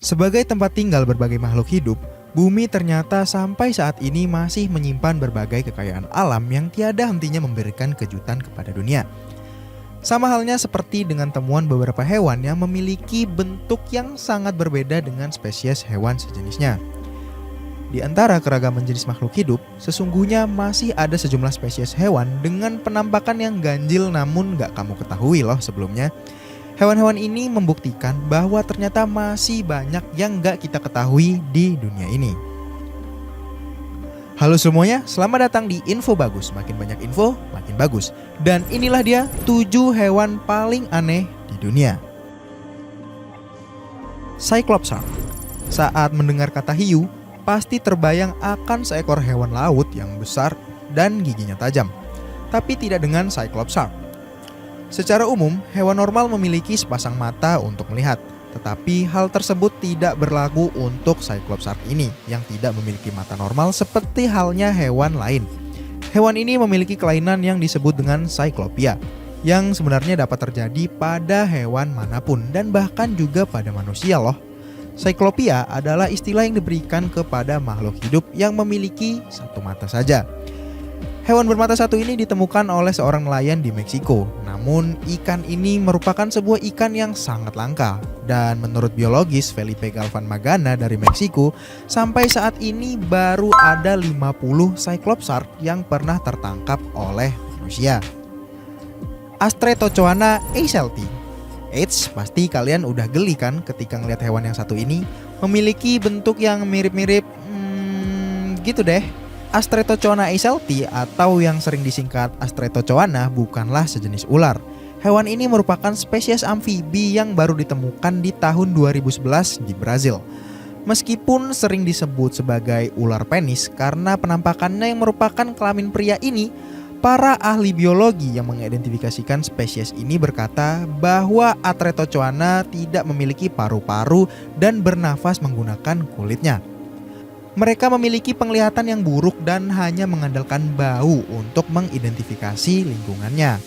Sebagai tempat tinggal berbagai makhluk hidup, bumi ternyata sampai saat ini masih menyimpan berbagai kekayaan alam yang tiada hentinya memberikan kejutan kepada dunia. Sama halnya seperti dengan temuan beberapa hewan yang memiliki bentuk yang sangat berbeda dengan spesies hewan sejenisnya. Di antara keragaman jenis makhluk hidup, sesungguhnya masih ada sejumlah spesies hewan dengan penampakan yang ganjil namun gak kamu ketahui loh sebelumnya. Hewan-hewan ini membuktikan bahwa ternyata masih banyak yang gak kita ketahui di dunia ini. Halo semuanya, selamat datang di Info Bagus. Makin banyak info, makin bagus. Dan inilah dia 7 hewan paling aneh di dunia. Cyclops shark. Saat mendengar kata hiu, pasti terbayang akan seekor hewan laut yang besar dan giginya tajam. Tapi tidak dengan Cyclops shark. Secara umum, hewan normal memiliki sepasang mata untuk melihat. Tetapi hal tersebut tidak berlaku untuk Cyclops shark ini yang tidak memiliki mata normal seperti halnya hewan lain. Hewan ini memiliki kelainan yang disebut dengan cyclopia, yang sebenarnya dapat terjadi pada hewan manapun dan bahkan juga pada manusia loh. Cyclopia adalah istilah yang diberikan kepada makhluk hidup yang memiliki satu mata saja. Hewan bermata satu ini ditemukan oleh seorang nelayan di Meksiko. Namun ikan ini merupakan sebuah ikan yang sangat langka. Dan menurut biologis Felipe Galvan Magana dari Meksiko, sampai saat ini baru ada 50 Cyclops shark yang pernah tertangkap oleh manusia. Astretochoana eiselti. Eits, pasti kalian udah geli kan ketika ngeliat hewan yang satu ini. Memiliki bentuk yang mirip-mirip gitu deh. Astretochoana eiselti atau yang sering disingkat Astretochoana bukanlah sejenis ular. Hewan ini merupakan spesies amfibi yang baru ditemukan di tahun 2011 di Brazil. Meskipun sering disebut sebagai ular penis karena penampakannya yang merupakan kelamin pria ini, para ahli biologi yang mengidentifikasikan spesies ini berkata bahwa Astretochoana tidak memiliki paru-paru dan bernafas menggunakan kulitnya. Mereka memiliki penglihatan yang buruk dan hanya mengandalkan bau untuk mengidentifikasi lingkungannya.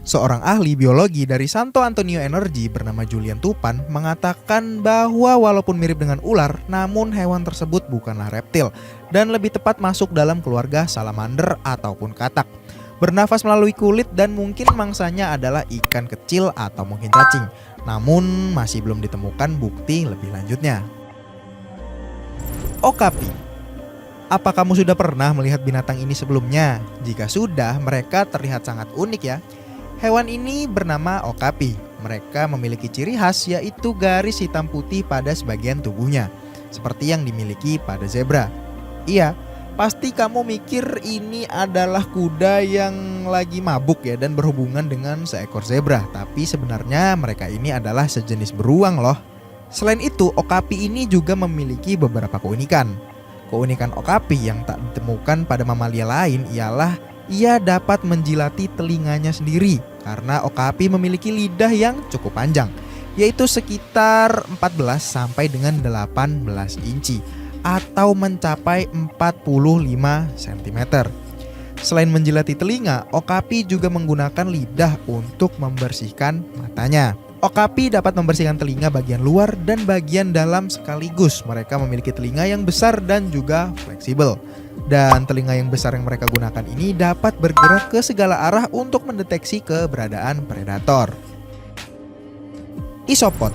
Seorang ahli biologi dari Santo Antonio Energy bernama Julian Tupan mengatakan bahwa walaupun mirip dengan ular, namun hewan tersebut bukanlah reptil dan lebih tepat masuk dalam keluarga salamander ataupun katak. Bernafas melalui kulit dan mungkin mangsanya adalah ikan kecil atau mungkin cacing. Namun masih belum ditemukan bukti lebih lanjutnya. Okapi. Apa kamu sudah pernah melihat binatang ini sebelumnya? Jika sudah, mereka terlihat sangat unik ya. Hewan ini bernama okapi. Mereka memiliki ciri khas yaitu garis hitam putih pada sebagian tubuhnya, seperti yang dimiliki pada zebra. Iya, pasti kamu mikir ini adalah kuda yang lagi mabuk ya dan berhubungan dengan seekor zebra. Tapi sebenarnya mereka ini adalah sejenis beruang loh. Selain itu, okapi ini juga memiliki beberapa keunikan. Keunikan okapi yang tak ditemukan pada mamalia lain ialah ia dapat menjilati telinganya sendiri karena okapi memiliki lidah yang cukup panjang, yaitu sekitar 14 sampai dengan 18 inci atau mencapai 45 cm. Selain menjilati telinga, okapi juga menggunakan lidah untuk membersihkan matanya. Okapi dapat membersihkan telinga bagian luar dan bagian dalam sekaligus. Mereka memiliki telinga yang besar dan juga fleksibel. Dan telinga yang besar yang mereka gunakan ini dapat bergerak ke segala arah untuk mendeteksi keberadaan predator. Isopod.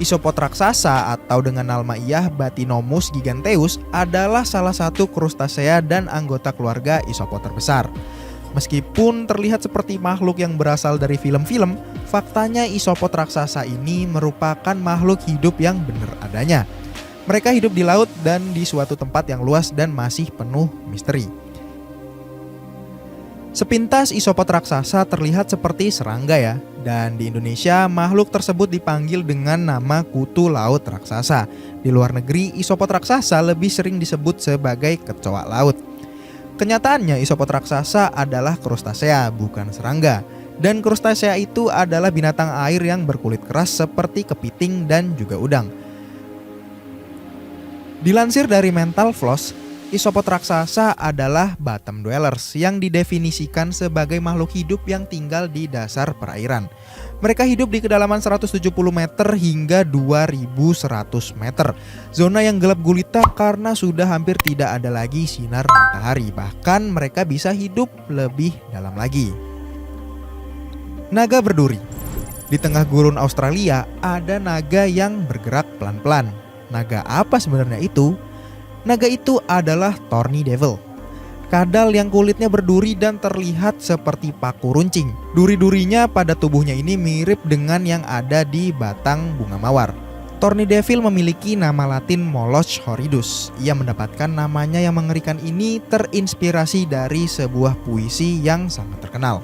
Isopod raksasa atau dengan nama iyah Bathynomus giganteus adalah salah satu krustasea dan anggota keluarga isopod terbesar. Meskipun terlihat seperti makhluk yang berasal dari film-film, faktanya isopod raksasa ini merupakan makhluk hidup yang benar adanya. Mereka hidup di laut dan di suatu tempat yang luas dan masih penuh misteri. Sepintas isopod raksasa terlihat seperti serangga ya, dan di Indonesia makhluk tersebut dipanggil dengan nama kutu laut raksasa. Di luar negeri, isopod raksasa lebih sering disebut sebagai kecoa laut. Kenyataannya isopod raksasa adalah krustasea, bukan serangga. Dan krustasea itu adalah binatang air yang berkulit keras seperti kepiting dan juga udang. Dilansir dari Mental Floss, isopod raksasa adalah bottom dwellers yang didefinisikan sebagai makhluk hidup yang tinggal di dasar perairan. Mereka hidup di kedalaman 170 meter hingga 2100 meter. Zona yang gelap gulita karena sudah hampir tidak ada lagi sinar matahari. Bahkan mereka bisa hidup lebih dalam lagi. Naga berduri. Di tengah gurun Australia ada naga yang bergerak pelan-pelan. Naga apa sebenarnya itu? Naga itu adalah Thorny Devil. Kadal yang kulitnya berduri dan terlihat seperti paku runcing. Duri-durinya pada tubuhnya ini mirip dengan yang ada di batang bunga mawar. Thorny Devil memiliki nama latin Moloch horridus. Ia mendapatkan namanya yang mengerikan ini terinspirasi dari sebuah puisi yang sangat terkenal.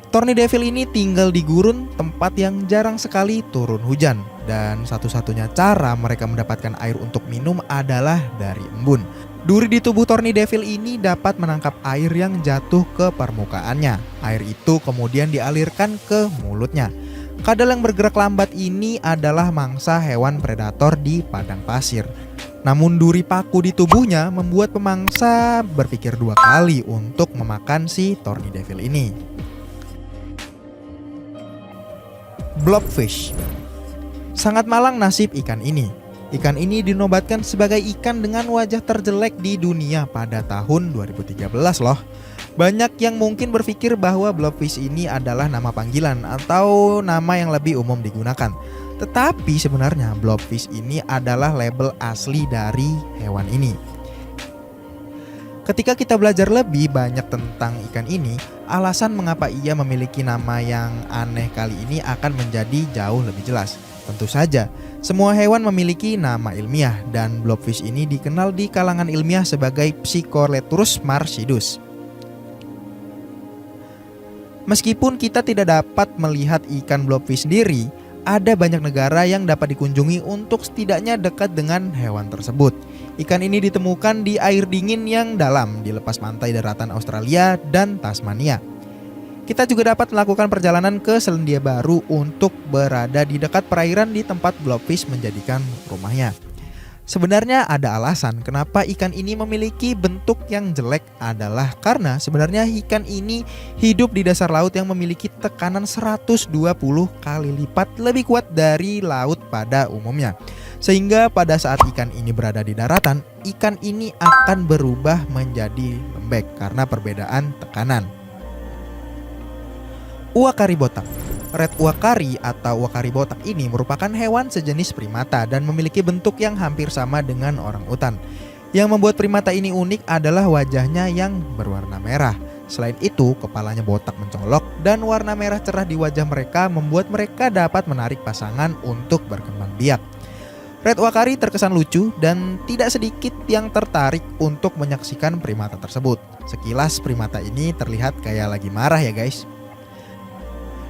Thorny Devil ini tinggal di gurun, tempat yang jarang sekali turun hujan. Dan satu-satunya cara mereka mendapatkan air untuk minum adalah dari embun. Duri di tubuh Thorny Devil ini dapat menangkap air yang jatuh ke permukaannya. Air itu kemudian dialirkan ke mulutnya. Kadal yang bergerak lambat ini adalah mangsa hewan predator di padang pasir. Namun duri paku di tubuhnya membuat pemangsa berpikir dua kali untuk memakan si Thorny Devil ini. Blobfish. Sangat malang nasib ikan ini. Ikan ini dinobatkan sebagai ikan dengan wajah terjelek di dunia pada tahun 2013 loh. Banyak yang mungkin berpikir bahwa blobfish ini adalah nama panggilan atau nama yang lebih umum digunakan. Tetapi sebenarnya blobfish ini adalah label asli dari hewan ini. Ketika kita belajar lebih banyak tentang ikan ini, alasan mengapa ia memiliki nama yang aneh kali ini akan menjadi jauh lebih jelas. Tentu saja, semua hewan memiliki nama ilmiah dan blobfish ini dikenal di kalangan ilmiah sebagai Psycholeturus marcidus. Meskipun kita tidak dapat melihat ikan blobfish sendiri, ada banyak negara yang dapat dikunjungi untuk setidaknya dekat dengan hewan tersebut. Ikan ini ditemukan di air dingin yang dalam di lepas pantai daratan Australia dan Tasmania. Kita juga dapat melakukan perjalanan ke Selandia Baru untuk berada di dekat perairan di tempat blobfish menjadikan rumahnya. Sebenarnya ada alasan kenapa ikan ini memiliki bentuk yang jelek adalah karena sebenarnya ikan ini hidup di dasar laut yang memiliki tekanan 120 kali lipat lebih kuat dari laut pada umumnya. Sehingga pada saat ikan ini berada di daratan, ikan ini akan berubah menjadi lembek karena perbedaan tekanan. Uakari botak. Red uakari atau uakari botak ini merupakan hewan sejenis primata dan memiliki bentuk yang hampir sama dengan orangutan. Yang membuat primata ini unik adalah wajahnya yang berwarna merah. Selain itu, kepalanya botak mencolok dan warna merah cerah di wajah mereka membuat mereka dapat menarik pasangan untuk berkembang biak. Red uakari terkesan lucu dan tidak sedikit yang tertarik untuk menyaksikan primata tersebut. Sekilas primata ini terlihat kayak lagi marah ya guys.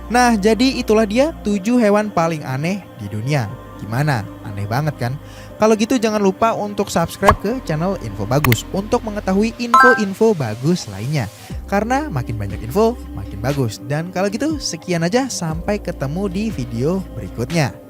Nah, jadi itulah dia 7 hewan paling aneh di dunia. Gimana? Aneh banget kan? Kalau gitu jangan lupa untuk subscribe ke channel Info Bagus untuk mengetahui info-info bagus lainnya. Karena makin banyak info, makin bagus. Dan kalau gitu sekian aja, sampai ketemu di video berikutnya.